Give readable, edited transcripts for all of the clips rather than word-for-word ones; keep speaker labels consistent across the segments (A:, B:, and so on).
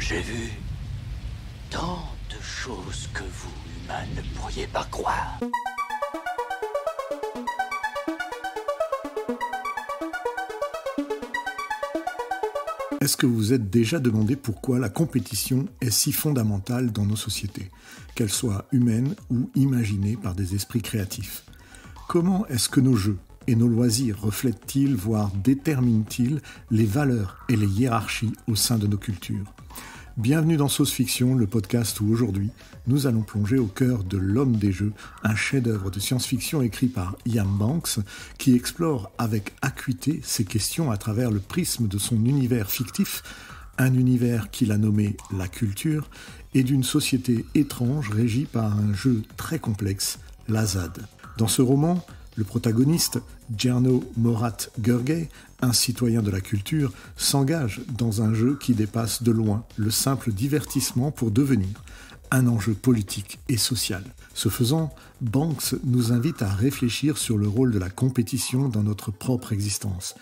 A: J'ai vu tant de choses que vous, humains, ne pourriez pas croire.
B: Est-ce que vous vous êtes déjà demandé pourquoi la compétition est si fondamentale dans nos sociétés, qu'elle soit humaine ou imaginée par des esprits créatifs? Comment est-ce que nos jeux et nos loisirs reflètent-ils, voire déterminent-ils, les valeurs et les hiérarchies au sein de nos cultures? Bienvenue dans Sauce Fiction, le podcast où aujourd'hui, nous allons plonger au cœur de L'Homme des Jeux, un chef-d'œuvre de science-fiction écrit par Ian Banks, qui explore avec acuité ces questions à travers le prisme de son univers fictif, un univers qu'il a nommé la culture, et d'une société étrange régie par un jeu très complexe, l'Azad. Dans ce roman, le protagoniste, Jerno Morat Gurgey, un citoyen de la culture, s'engage dans un jeu qui dépasse de loin le simple divertissement pour devenir un enjeu politique et social. Ce faisant, Banks nous invite à réfléchir sur le rôle de la compétition dans notre propre existence.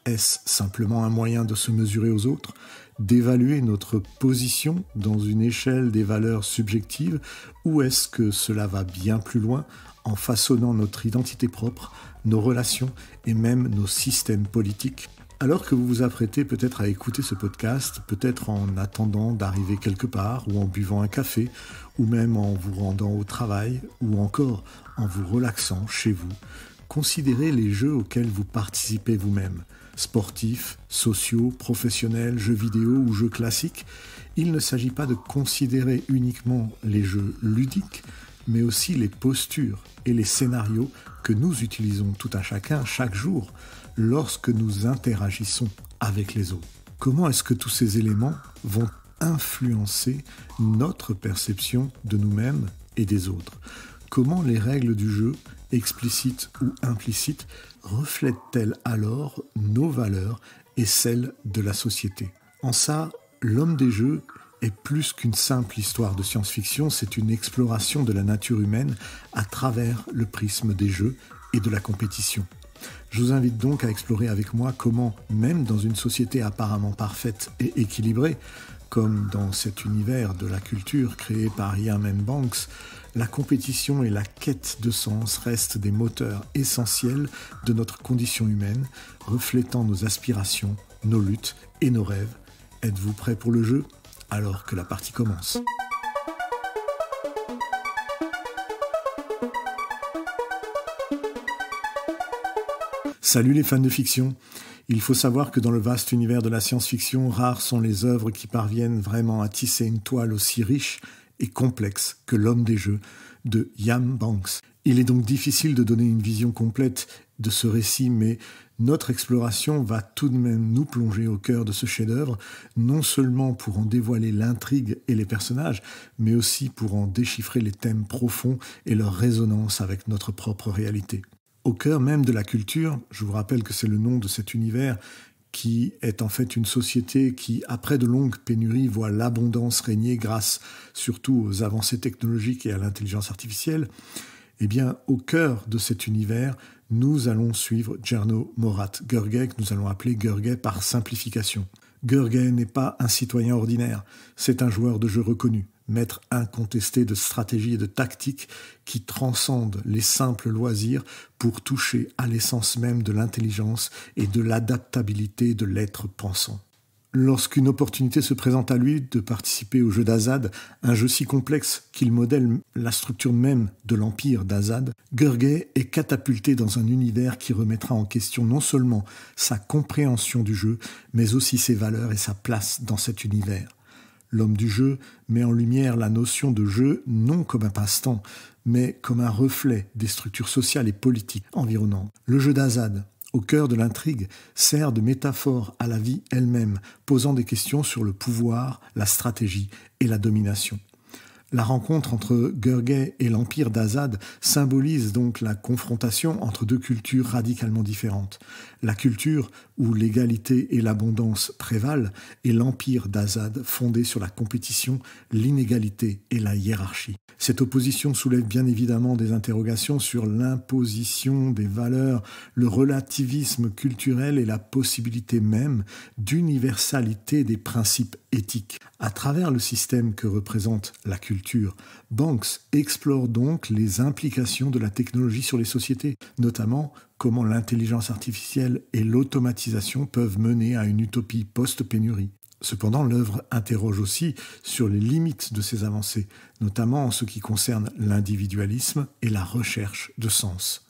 B: Est-ce simplement un moyen de se mesurer aux autres, d'évaluer notre position dans une échelle des valeurs subjectives, ou est-ce que cela va bien plus loin en façonnant notre identité propre, nos relations et même nos systèmes politiques? Alors que vous vous apprêtez peut-être à écouter ce podcast, peut-être en attendant d'arriver quelque part, ou en buvant un café, ou même en vous rendant au travail, ou encore en vous relaxant chez vous, considérez les jeux auxquels vous participez vous-même. Sportifs, sociaux, professionnels, jeux vidéo ou jeux classiques, il ne s'agit pas de considérer uniquement les jeux ludiques, mais aussi les postures et les scénarios que nous utilisons tout un chacun chaque jour lorsque nous interagissons avec les autres. Comment est-ce que tous ces éléments vont influencer notre perception de nous-mêmes et des autres? Comment les règles du jeu, explicites ou implicites, reflètent-elles alors nos valeurs et celles de la société? En ça, L'Homme des Jeux est plus qu'une simple histoire de science-fiction, c'est une exploration de la nature humaine à travers le prisme des jeux et de la compétition. Je vous invite donc à explorer avec moi comment, même dans une société apparemment parfaite et équilibrée, comme dans cet univers de la culture créé par Ian Banks, la compétition et la quête de sens restent des moteurs essentiels de notre condition humaine, reflétant nos aspirations, nos luttes et nos rêves. Êtes-vous prêts pour le jeu ? Alors que la partie commence. Salut les fans de fiction. Il faut savoir que dans le vaste univers de la science-fiction, rares sont les œuvres qui parviennent vraiment à tisser une toile aussi riche et complexe que L'Homme des Jeux de Ian Banks. Il est donc difficile de donner une vision complète de ce récit, mais notre exploration va tout de même nous plonger au cœur de ce chef-d'œuvre, non seulement pour en dévoiler l'intrigue et les personnages, mais aussi pour en déchiffrer les thèmes profonds et leur résonance avec notre propre réalité. Au cœur même de la culture, je vous rappelle que c'est le nom de cet univers qui est en fait une société qui, après de longues pénuries, voit l'abondance régner grâce surtout aux avancées technologiques et à l'intelligence artificielle. Eh bien, au cœur de cet univers, nous allons suivre Jerno Morat Gurgey, que nous allons appeler Gurgey par simplification. Gurgey n'est pas un citoyen ordinaire, c'est un joueur de jeu reconnu, maître incontesté de stratégie et de tactique qui transcende les simples loisirs pour toucher à l'essence même de l'intelligence et de l'adaptabilité de l'être pensant. Lorsqu'une opportunité se présente à lui de participer au jeu d'Azad, un jeu si complexe qu'il modèle la structure même de l'empire d'Azad, Gurgey est catapulté dans un univers qui remettra en question non seulement sa compréhension du jeu, mais aussi ses valeurs et sa place dans cet univers. L'homme du jeu met en lumière la notion de jeu non comme un passe-temps, mais comme un reflet des structures sociales et politiques environnantes. Le jeu d'Azad, au cœur de l'intrigue, sert de métaphore à la vie elle-même, posant des questions sur le pouvoir, la stratégie et la domination. La rencontre entre Gurgey et l'empire d'Azad symbolise donc la confrontation entre deux cultures radicalement différentes. La culture où l'égalité et l'abondance prévalent et l'empire d'Azad fondé sur la compétition, l'inégalité et la hiérarchie. Cette opposition soulève bien évidemment des interrogations sur l'imposition des valeurs, le relativisme culturel et la possibilité même d'universalité des principes éthiques. À travers le système que représente la culture, Banks explore donc les implications de la technologie sur les sociétés, notamment comment l'intelligence artificielle et l'automatisation peuvent mener à une utopie post-pénurie. Cependant, l'œuvre interroge aussi sur les limites de ces avancées, notamment en ce qui concerne l'individualisme et la recherche de sens.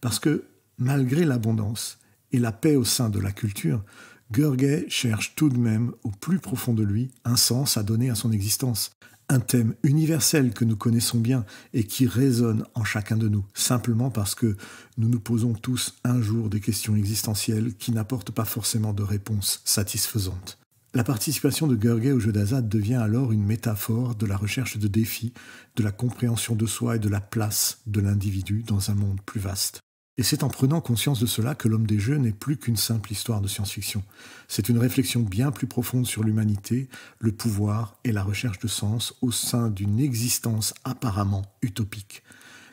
B: Parce que, malgré l'abondance et la paix au sein de la culture, Gurgey cherche tout de même, au plus profond de lui, un sens à donner à son existence. Un thème universel que nous connaissons bien et qui résonne en chacun de nous, simplement parce que nous nous posons tous un jour des questions existentielles qui n'apportent pas forcément de réponses satisfaisantes. La participation de Gurgey au jeu d'Azad devient alors une métaphore de la recherche de défis, de la compréhension de soi et de la place de l'individu dans un monde plus vaste. Et c'est en prenant conscience de cela que L'Homme des Jeux n'est plus qu'une simple histoire de science-fiction. C'est une réflexion bien plus profonde sur l'humanité, le pouvoir et la recherche de sens au sein d'une existence apparemment utopique.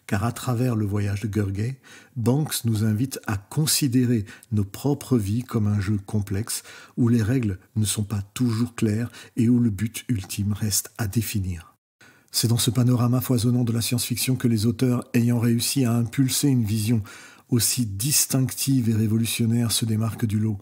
B: Car à travers le voyage de Gurgey, Banks nous invite à considérer nos propres vies comme un jeu complexe où les règles ne sont pas toujours claires et où le but ultime reste à définir. C'est dans ce panorama foisonnant de la science-fiction que les auteurs ayant réussi à impulser une vision aussi distinctive et révolutionnaire se démarquent du lot.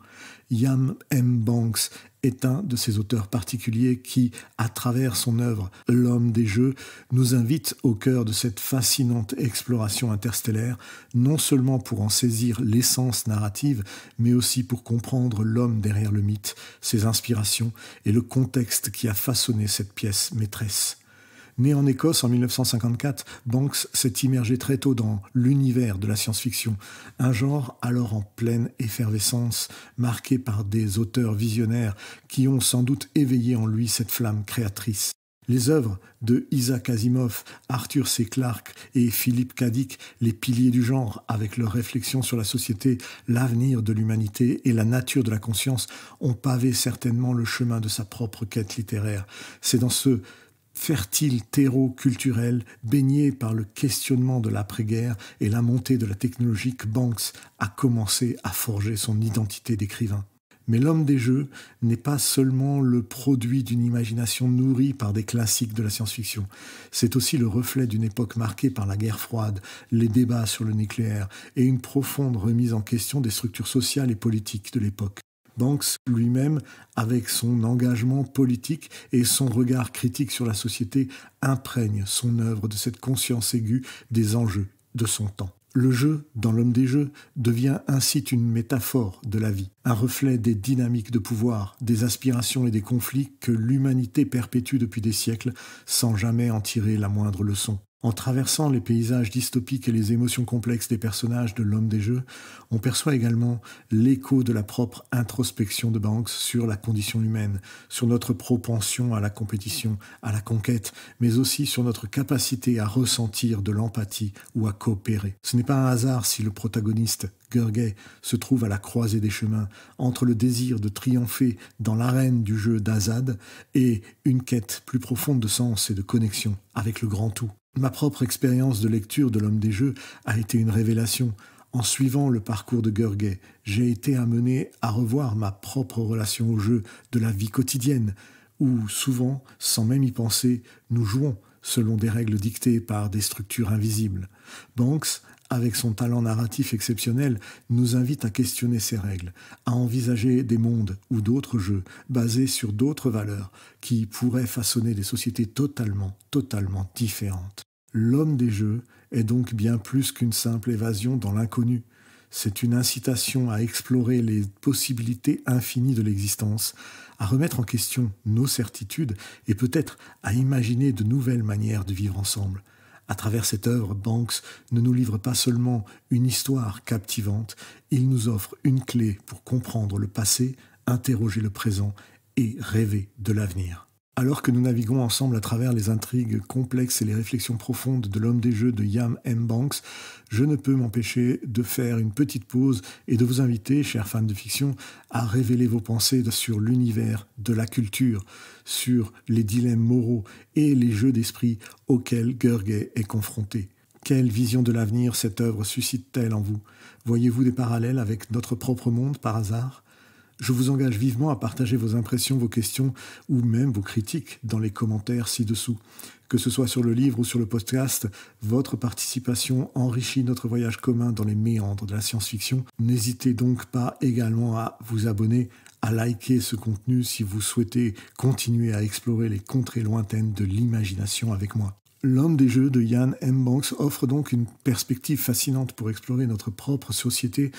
B: Iain M. Banks est un de ces auteurs particuliers qui, à travers son œuvre « L'Homme des Jeux », nous invite au cœur de cette fascinante exploration interstellaire, non seulement pour en saisir l'essence narrative, mais aussi pour comprendre l'homme derrière le mythe, ses inspirations et le contexte qui a façonné cette pièce maîtresse. Né en Écosse en 1954, Banks s'est immergé très tôt dans l'univers de la science-fiction, un genre alors en pleine effervescence, marqué par des auteurs visionnaires qui ont sans doute éveillé en lui cette flamme créatrice. Les œuvres de Isaac Asimov, Arthur C. Clarke et Philip K. Dick, les piliers du genre, avec leurs réflexions sur la société, l'avenir de l'humanité et la nature de la conscience, ont pavé certainement le chemin de sa propre quête littéraire. C'est dans ce fertile terreau culturel, baigné par le questionnement de l'après-guerre et la montée de la technologie que Banks a commencé à forger son identité d'écrivain. Mais L'Homme des Jeux n'est pas seulement le produit d'une imagination nourrie par des classiques de la science-fiction. C'est aussi le reflet d'une époque marquée par la guerre froide, les débats sur le nucléaire et une profonde remise en question des structures sociales et politiques de l'époque. Banks lui-même, avec son engagement politique et son regard critique sur la société, imprègne son œuvre de cette conscience aiguë des enjeux de son temps. Le jeu, dans L'Homme des Jeux, devient ainsi une métaphore de la vie, un reflet des dynamiques de pouvoir, des aspirations et des conflits que l'humanité perpétue depuis des siècles sans jamais en tirer la moindre leçon. En traversant les paysages dystopiques et les émotions complexes des personnages de L'Homme des Jeux, on perçoit également l'écho de la propre introspection de Banks sur la condition humaine, sur notre propension à la compétition, à la conquête, mais aussi sur notre capacité à ressentir de l'empathie ou à coopérer. Ce n'est pas un hasard si le protagoniste, Gurgey, se trouve à la croisée des chemins, entre le désir de triompher dans l'arène du jeu d'Azad et une quête plus profonde de sens et de connexion avec le grand tout. Ma propre expérience de lecture de L'Homme des Jeux a été une révélation. En suivant le parcours de Gurgey, j'ai été amené à revoir ma propre relation au jeu de la vie quotidienne, où souvent, sans même y penser, nous jouons selon des règles dictées par des structures invisibles. Banks, avec son talent narratif exceptionnel, nous invite à questionner ces règles, à envisager des mondes ou d'autres jeux basés sur d'autres valeurs qui pourraient façonner des sociétés totalement différentes. L'Homme des Jeux est donc bien plus qu'une simple évasion dans l'inconnu. C'est une incitation à explorer les possibilités infinies de l'existence, à remettre en question nos certitudes et peut-être à imaginer de nouvelles manières de vivre ensemble. À travers cette œuvre, Banks ne nous livre pas seulement une histoire captivante, il nous offre une clé pour comprendre le passé, interroger le présent et rêver de l'avenir. Alors que nous naviguons ensemble à travers les intrigues complexes et les réflexions profondes de l'homme des jeux de Iain M. Banks, je ne peux m'empêcher de faire une petite pause et de vous inviter, chers fans de fiction, à révéler vos pensées sur l'univers de la culture, sur les dilemmes moraux et les jeux d'esprit auxquels Gurgé est confronté. Quelle vision de l'avenir cette œuvre suscite-t-elle en vous? Voyez-vous des parallèles avec notre propre monde par hasard? Je vous engage vivement à partager vos impressions, vos questions ou même vos critiques dans les commentaires ci-dessous. Que ce soit sur le livre ou sur le podcast, votre participation enrichit notre voyage commun dans les méandres de la science-fiction. N'hésitez donc pas également à vous abonner, à liker ce contenu si vous souhaitez continuer à explorer les contrées lointaines de l'imagination avec moi. L'homme des jeux de Iain M. Banks offre donc une perspective fascinante pour explorer notre propre société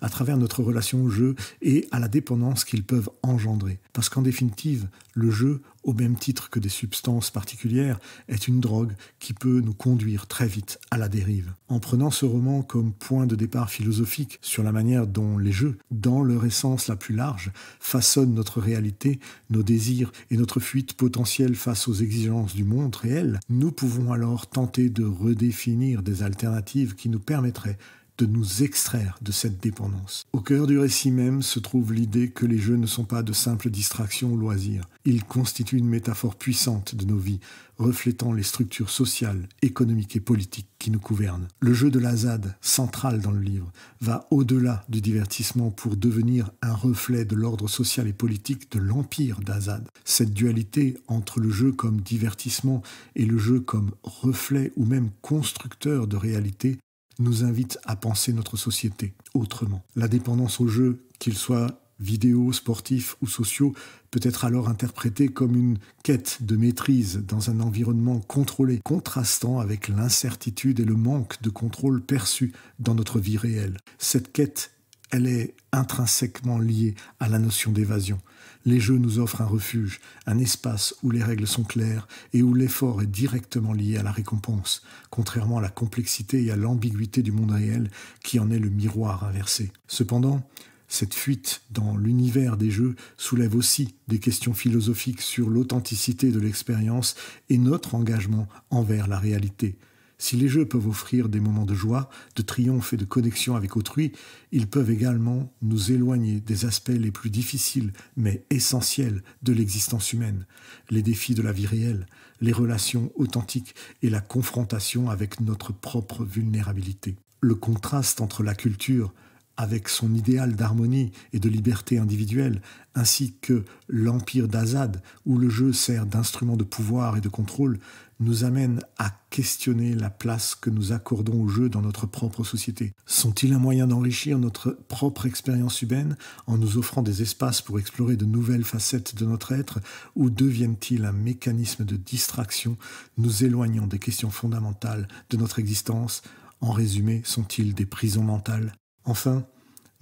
B: à travers notre relation au jeu et à la dépendance qu'ils peuvent engendrer. Parce qu'en définitive, le jeu, au même titre que des substances particulières, est une drogue qui peut nous conduire très vite à la dérive. En prenant ce roman comme point de départ philosophique sur la manière dont les jeux, dans leur essence la plus large, façonnent notre réalité, nos désirs et notre fuite potentielle face aux exigences du monde réel, nous pouvons alors tenter de redéfinir des alternatives qui nous permettraient de nous extraire de cette dépendance. Au cœur du récit même se trouve l'idée que les jeux ne sont pas de simples distractions ou loisirs. Ils constituent une métaphore puissante de nos vies, reflétant les structures sociales, économiques et politiques qui nous gouvernent. Le jeu de la ZAD, central dans le livre, va au-delà du divertissement pour devenir un reflet de l'ordre social et politique de l'empire d'Azad. Cette dualité entre le jeu comme divertissement et le jeu comme reflet ou même constructeur de réalité nous invite à penser notre société autrement. La dépendance aux jeux, qu'ils soient vidéo, sportifs ou sociaux, peut être alors interprétée comme une quête de maîtrise dans un environnement contrôlé, contrastant avec l'incertitude et le manque de contrôle perçu dans notre vie réelle. Cette quête, elle est intrinsèquement liée à la notion d'évasion. Les jeux nous offrent un refuge, un espace où les règles sont claires et où l'effort est directement lié à la récompense, contrairement à la complexité et à l'ambiguïté du monde réel qui en est le miroir inversé. Cependant, cette fuite dans l'univers des jeux soulève aussi des questions philosophiques sur l'authenticité de l'expérience et notre engagement envers la réalité. Si les jeux peuvent offrir des moments de joie, de triomphe et de connexion avec autrui, ils peuvent également nous éloigner des aspects les plus difficiles mais essentiels de l'existence humaine, les défis de la vie réelle, les relations authentiques et la confrontation avec notre propre vulnérabilité. Le contraste entre la culture avec son idéal d'harmonie et de liberté individuelle, ainsi que l'empire d'Azad, où le jeu sert d'instrument de pouvoir et de contrôle, nous amène à questionner la place que nous accordons au jeu dans notre propre société. Sont-ils un moyen d'enrichir notre propre expérience humaine en nous offrant des espaces pour explorer de nouvelles facettes de notre être, ou deviennent-ils un mécanisme de distraction nous éloignant des questions fondamentales de notre existence? En résumé, sont-ils des prisons mentales? Enfin,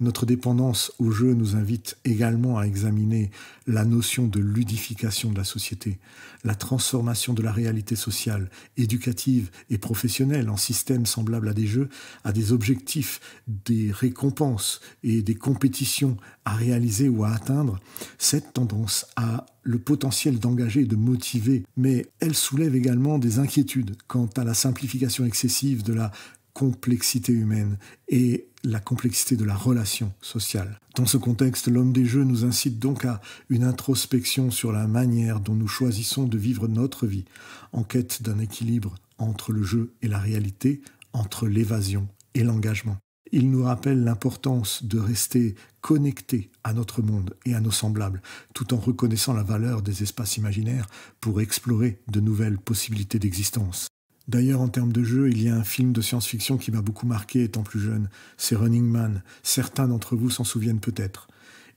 B: notre dépendance au jeu nous invite également à examiner la notion de ludification de la société, la transformation de la réalité sociale, éducative et professionnelle en systèmes semblables à des jeux, à des objectifs, des récompenses et des compétitions à réaliser ou à atteindre. Cette tendance a le potentiel d'engager et de motiver, mais elle soulève également des inquiétudes quant à la simplification excessive de la complexité humaine et la complexité de la relation sociale. Dans ce contexte, l'homme des jeux nous incite donc à une introspection sur la manière dont nous choisissons de vivre notre vie, en quête d'un équilibre entre le jeu et la réalité, entre l'évasion et l'engagement. Il nous rappelle l'importance de rester connecté à notre monde et à nos semblables, tout en reconnaissant la valeur des espaces imaginaires pour explorer de nouvelles possibilités d'existence. D'ailleurs, en termes de jeu, il y a un film de science-fiction qui m'a beaucoup marqué étant plus jeune. C'est Running Man. Certains d'entre vous s'en souviennent peut-être.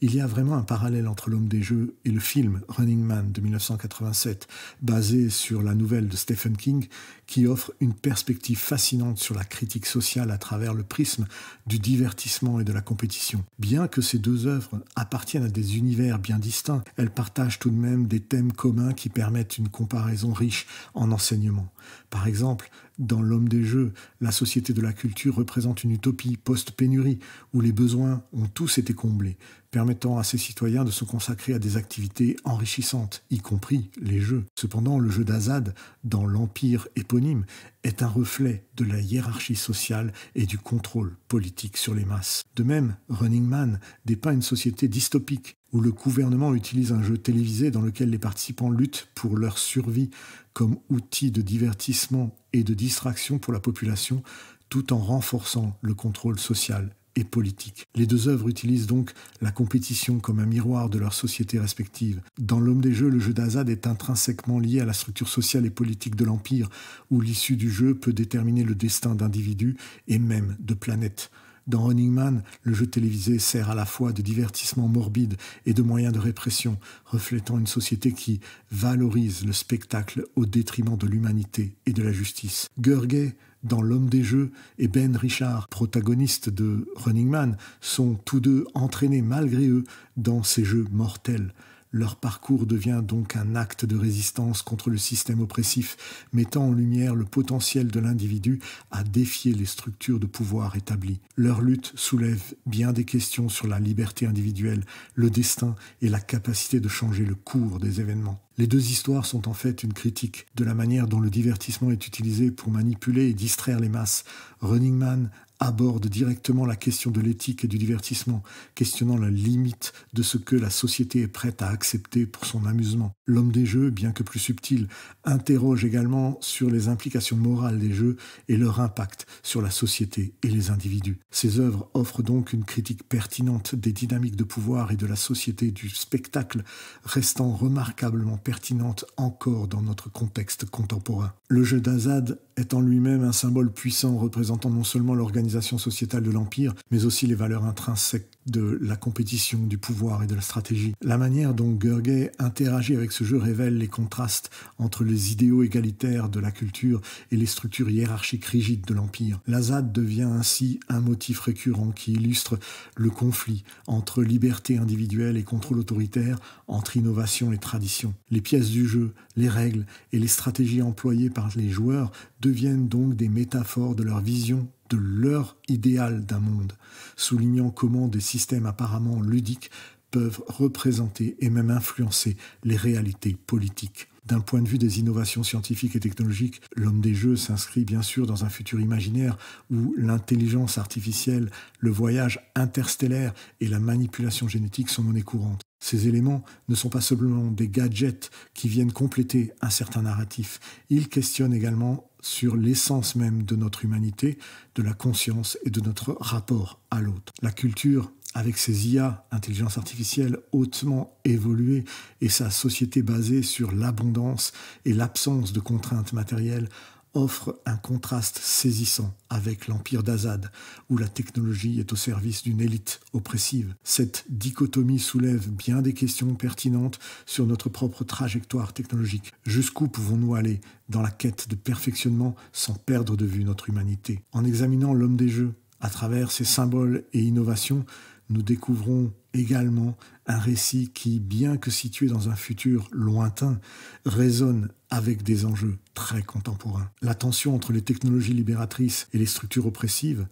B: Il y a vraiment un parallèle entre l'homme des jeux et le film Running Man de 1987, basé sur la nouvelle de Stephen King, qui offre une perspective fascinante sur la critique sociale à travers le prisme du divertissement et de la compétition. Bien que ces deux œuvres appartiennent à des univers bien distincts, elles partagent tout de même des thèmes communs qui permettent une comparaison riche en enseignements. Par exemple, Dans L'Homme des Jeux, la société de la culture représente une utopie post-pénurie où les besoins ont tous été comblés, permettant à ses citoyens de se consacrer à des activités enrichissantes, y compris les jeux. Cependant, le jeu d'Azad, dans l'empire éponyme, est un reflet de la hiérarchie sociale et du contrôle politique sur les masses. De même, Running Man dépeint une société dystopique où le gouvernement utilise un jeu télévisé dans lequel les participants luttent pour leur survie comme outil de divertissement et de distraction pour la population, tout en renforçant le contrôle social et politique. Les deux œuvres utilisent donc la compétition comme un miroir de leurs sociétés respectives. Dans L'Homme des Jeux, le jeu d'Azad est intrinsèquement lié à la structure sociale et politique de l'Empire, où l'issue du jeu peut déterminer le destin d'individus et même de planètes. Dans Running Man, le jeu télévisé sert à la fois de divertissement morbide et de moyen de répression, reflétant une société qui valorise le spectacle au détriment de l'humanité et de la justice. Gurgay, dans L'Homme des Jeux, et Ben Richard, protagonistes de Running Man, sont tous deux entraînés malgré eux dans ces jeux mortels. Leur parcours devient donc un acte de résistance contre le système oppressif, mettant en lumière le potentiel de l'individu à défier les structures de pouvoir établies. Leur lutte soulève bien des questions sur la liberté individuelle, le destin et la capacité de changer le cours des événements. Les deux histoires sont en fait une critique de la manière dont le divertissement est utilisé pour manipuler et distraire les masses. Running Man aborde directement la question de l'éthique et du divertissement, questionnant la limite de ce que la société est prête à accepter pour son amusement. L'Homme des Jeux, bien que plus subtil, interroge également sur les implications morales des jeux et leur impact sur la société et les individus. Ces œuvres offrent donc une critique pertinente des dynamiques de pouvoir et de la société du spectacle, restant remarquablement pertinente encore dans notre contexte contemporain. Le jeu d'Azad est en lui-même un symbole puissant représentant non seulement l'organisation sociétale de l'Empire, mais aussi les valeurs intrinsèques de la compétition, du pouvoir et de la stratégie. La manière dont Gurgay interagit avec ce jeu révèle les contrastes entre les idéaux égalitaires de la culture et les structures hiérarchiques rigides de l'Empire. L'Azad devient ainsi un motif récurrent qui illustre le conflit entre liberté individuelle et contrôle autoritaire, entre innovation et tradition. Les pièces du jeu, les règles et les stratégies employées par les joueurs deviennent donc des métaphores de leur vision de leur idéal d'un monde, soulignant comment des systèmes apparemment ludiques peuvent représenter et même influencer les réalités politiques. D'un point de vue des innovations scientifiques et technologiques, L'Homme des Jeux s'inscrit bien sûr dans un futur imaginaire où l'intelligence artificielle, le voyage interstellaire et la manipulation génétique sont monnaie courante. Ces éléments ne sont pas seulement des gadgets qui viennent compléter un certain narratif. Ils questionnent également sur l'essence même de notre humanité, de la conscience et de notre rapport à l'autre. La culture, avec ses IA, intelligence artificielle, hautement évoluée, et sa société basée sur l'abondance et l'absence de contraintes matérielles, offre un contraste saisissant avec l'empire d'Azad, où la technologie est au service d'une élite oppressive. Cette dichotomie soulève bien des questions pertinentes sur notre propre trajectoire technologique. Jusqu'où pouvons-nous aller dans la quête de perfectionnement sans perdre de vue notre humanité? En examinant L'Homme des Jeux, à travers ses symboles et innovations, nous découvrons également un récit qui, bien que situé dans un futur lointain, résonne avec des enjeux très contemporains. La tension entre les technologies libératrices et les structures oppressives,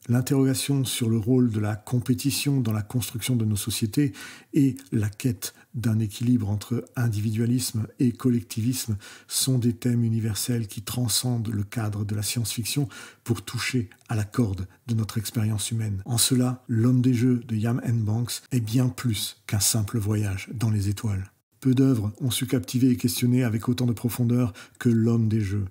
B: l'interrogation sur le rôle de la compétition dans la construction de nos sociétés et la quête d'un équilibre entre individualisme et collectivisme sont des thèmes universels qui transcendent le cadre de la science-fiction pour toucher à la corde de notre expérience humaine. En cela, L'Homme des Jeux de Iain M. Banks est bien plus qu'un simple voyage dans les étoiles. Peu d'œuvres ont su captiver et questionner avec autant de profondeur que L'Homme des Jeux.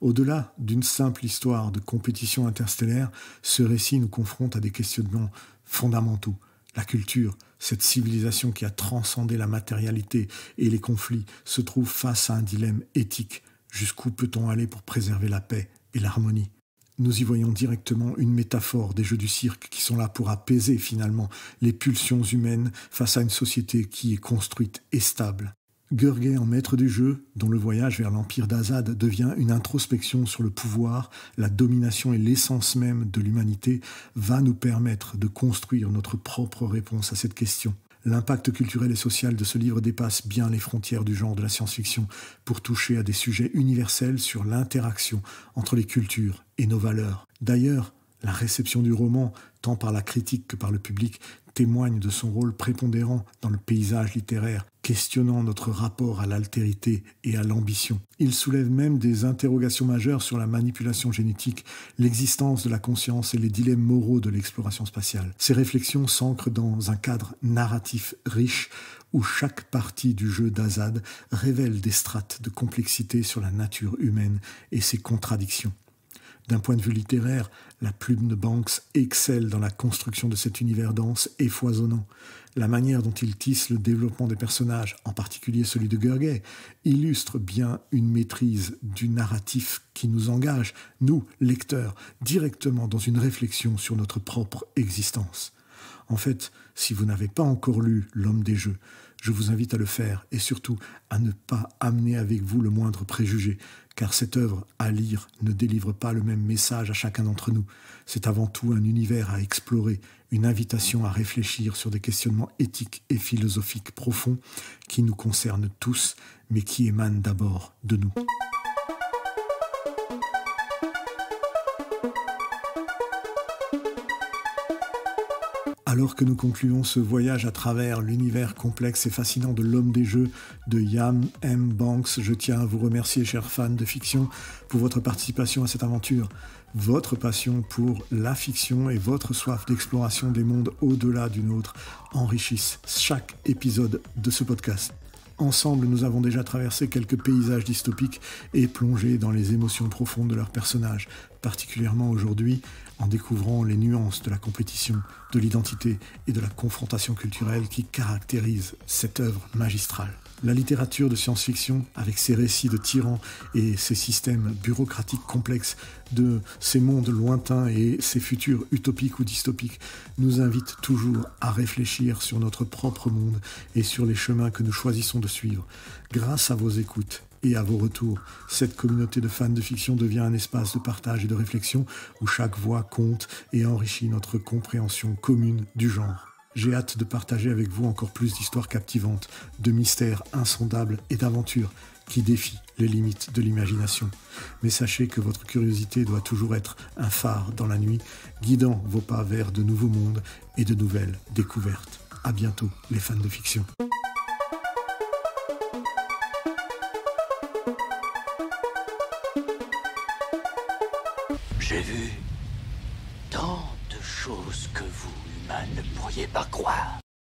B: Au-delà d'une simple histoire de compétition interstellaire, ce récit nous confronte à des questionnements fondamentaux. La culture, cette civilisation qui a transcendé la matérialité et les conflits, se trouve face à un dilemme éthique. Jusqu'où peut-on aller pour préserver la paix et l'harmonie ? Nous y voyons directement une métaphore des jeux du cirque qui sont là pour apaiser finalement les pulsions humaines face à une société qui est construite et stable. Gurgay, en maître du jeu, dont le voyage vers l'empire d'Azad devient une introspection sur le pouvoir, la domination et l'essence même de l'humanité, va nous permettre de construire notre propre réponse à cette question. L'impact culturel et social de ce livre dépasse bien les frontières du genre de la science-fiction pour toucher à des sujets universels sur l'interaction entre les cultures et nos valeurs. D'ailleurs, la réception du roman, tant par la critique que par le public, témoigne de son rôle prépondérant dans le paysage littéraire, questionnant notre rapport à l'altérité et à l'ambition. Il soulève même des interrogations majeures sur la manipulation génétique, l'existence de la conscience et les dilemmes moraux de l'exploration spatiale. Ces réflexions s'ancrent dans un cadre narratif riche où chaque partie du jeu d'Azad révèle des strates de complexité sur la nature humaine et ses contradictions. D'un point de vue littéraire, la plume de Banks excelle dans la construction de cet univers dense et foisonnant. La manière dont il tisse le développement des personnages, en particulier celui de Gurgay, illustre bien une maîtrise du narratif qui nous engage, nous, lecteurs, directement dans une réflexion sur notre propre existence. En fait, si vous n'avez pas encore lu L'Homme des Jeux, je vous invite à le faire et surtout à ne pas amener avec vous le moindre préjugé, car cette œuvre à lire ne délivre pas le même message à chacun d'entre nous. C'est avant tout un univers à explorer, une invitation à réfléchir sur des questionnements éthiques et philosophiques profonds qui nous concernent tous, mais qui émanent d'abord de nous. Alors que nous concluons ce voyage à travers l'univers complexe et fascinant de L'Homme des Jeux de Ian M. Banks, je tiens à vous remercier, chers fans de fiction, pour votre participation à cette aventure. Votre passion pour la fiction et votre soif d'exploration des mondes au-delà du nôtre enrichissent chaque épisode de ce podcast. Ensemble, nous avons déjà traversé quelques paysages dystopiques et plongé dans les émotions profondes de leurs personnages, particulièrement aujourd'hui en découvrant les nuances de la compétition, de l'identité et de la confrontation culturelle qui caractérisent cette œuvre magistrale. La littérature de science-fiction, avec ses récits de tyrans et ses systèmes bureaucratiques complexes, de ces mondes lointains et ces futurs utopiques ou dystopiques, nous invite toujours à réfléchir sur notre propre monde et sur les chemins que nous choisissons de suivre. Grâce à vos écoutes et à vos retours, cette communauté de fans de fiction devient un espace de partage et de réflexion où chaque voix compte et enrichit notre compréhension commune du genre. J'ai hâte de partager avec vous encore plus d'histoires captivantes, de mystères insondables et d'aventures qui défient les limites de l'imagination. Mais sachez que votre curiosité doit toujours être un phare dans la nuit, guidant vos pas vers de nouveaux mondes et de nouvelles découvertes. À bientôt, les fans de fiction.
A: J'ai vu tant de choses que vous, humains, ne pourriez pas croire.